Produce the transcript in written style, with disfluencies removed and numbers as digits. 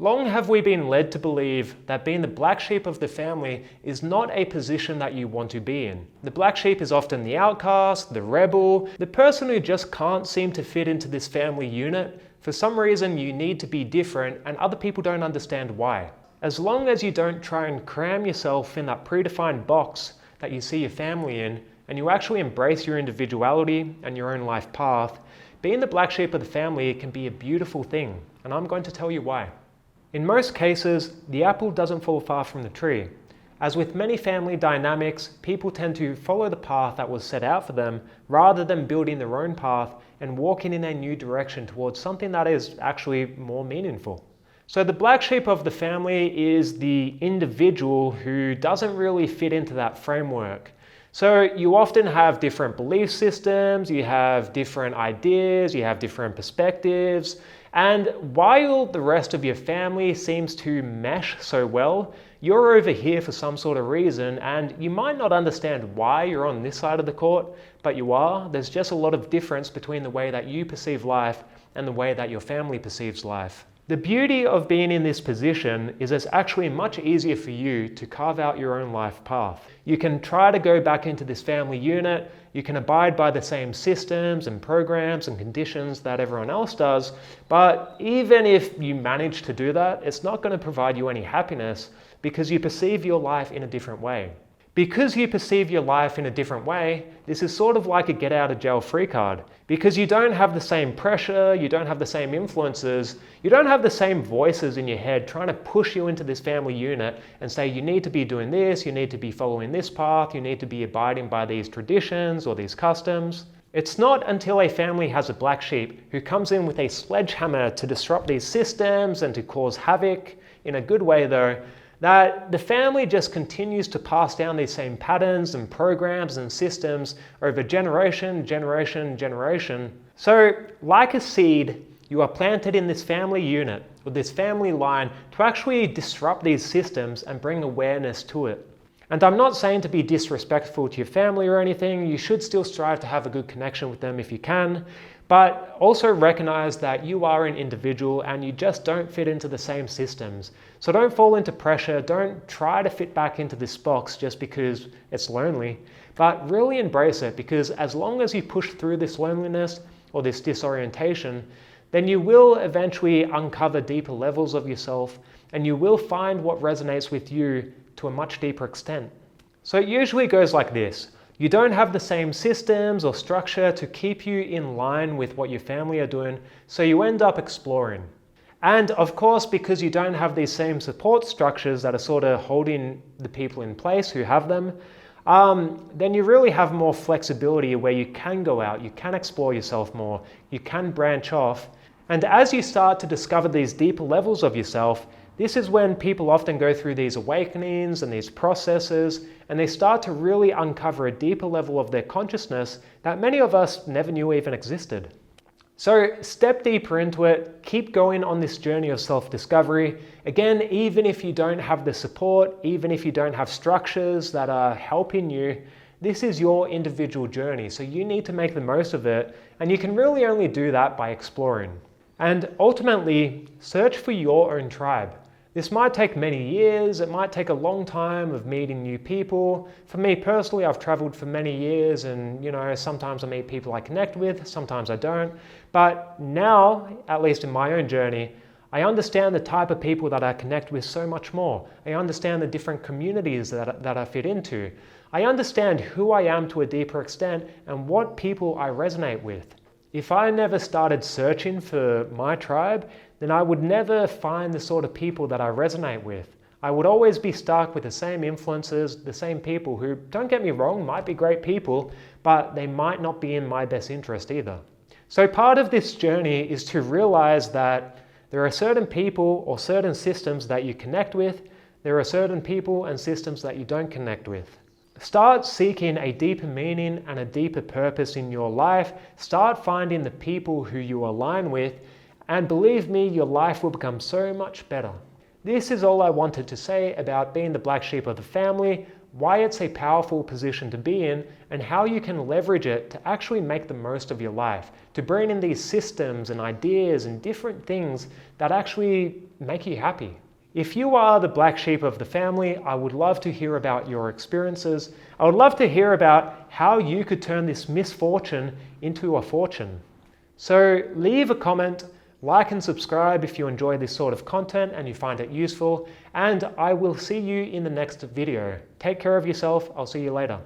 Long have we been led to believe that being the black sheep of the family is not a position that you want to be in. The black sheep is often the outcast, the rebel, the person who just can't seem to fit into this family unit. For some reason you need to be different and other people don't understand why. As long as you don't try and cram yourself in that predefined box that you see your family in, and you actually embrace your individuality and your own life path, being the black sheep of the family can be a beautiful thing, and I'm going to tell you why. In most cases, the apple doesn't fall far from the tree. As with many family dynamics, people tend to follow the path that was set out for them rather than building their own path and walking in a new direction towards something that is actually more meaningful. So the black sheep of the family is the individual who doesn't really fit into that framework. So you often have different belief systems, you have different ideas, you have different perspectives, and while the rest of your family seems to mesh so well, you're over here for some sort of reason, and you might not understand why you're on this side of the court, but you are. There's just a lot of difference between the way that you perceive life and the way that your family perceives life. The beauty of being in this position is it's actually much easier for you to carve out your own life path. You can try to go back into this family unit, you can abide by the same systems and programs and conditions that everyone else does, but even if you manage to do that, it's not going to provide you any happiness because you perceive your life in a different way. Because you perceive your life in a different way, this is sort of like a get out of jail free card. Because you don't have the same pressure, you don't have the same influences, you don't have the same voices in your head trying to push you into this family unit and say you need to be doing this, you need to be following this path, you need to be abiding by these traditions or these customs. It's not until a family has a black sheep who comes in with a sledgehammer to disrupt these systems and to cause havoc, in a good way though, that the family just continues to pass down these same patterns and programs and systems over generation. So, like a seed, you are planted in this family unit or this family line to actually disrupt these systems and bring awareness to it. And I'm not saying to be disrespectful to your family or anything. You should still strive to have a good connection with them if you can, but also recognize that you are an individual and you just don't fit into the same systems. So don't fall into pressure, don't try to fit back into this box just because it's lonely, but really embrace it, because as long as you push through this loneliness or this disorientation, then you will eventually uncover deeper levels of yourself and you will find what resonates with you to a much deeper extent. So it usually goes like this. You don't have the same systems or structure to keep you in line with what your family are doing, so you end up exploring. And of course, because you don't have these same support structures that are sort of holding the people in place who have them, then you really have more flexibility where you can go out, you can explore yourself more, you can branch off. And as you start to discover these deeper levels of yourself, this is when people often go through these awakenings and these processes, and they start to really uncover a deeper level of their consciousness that many of us never knew even existed. So step deeper into it, keep going on this journey of self-discovery. Again, even if you don't have the support, even if you don't have structures that are helping you, this is your individual journey, so you need to make the most of it, and you can really only do that by exploring. And ultimately, search for your own tribe. This might take many years, it might take a long time of meeting new people. For me personally, I've traveled for many years and sometimes I meet people I connect with, sometimes I don't. But now, at least in my own journey, I understand the type of people that I connect with so much more. I understand the different communities that I fit into. I understand who I am to a deeper extent and what people I resonate with. If I never started searching for my tribe, then I would never find the sort of people that I resonate with. I would always be stuck with the same influences, the same people who, don't get me wrong, might be great people, but they might not be in my best interest either. So part of this journey is to realize that there are certain people or certain systems that you connect with, there are certain people and systems that you don't connect with. Start seeking a deeper meaning and a deeper purpose in your life. Start finding the people who you align with, and believe me, your life will become so much better. This is all I wanted to say about being the black sheep of the family. why it's a powerful position to be in, and how you can leverage it to actually make the most of your life, to bring in these systems and ideas and different things that actually make you happy. If you are the black sheep of the family, I would love to hear about your experiences. I would love to hear about how you could turn this misfortune into a fortune. So leave a comment, like and subscribe if you enjoy this sort of content and you find it useful, and I will see you in the next video. Take care of yourself. I'll see you later.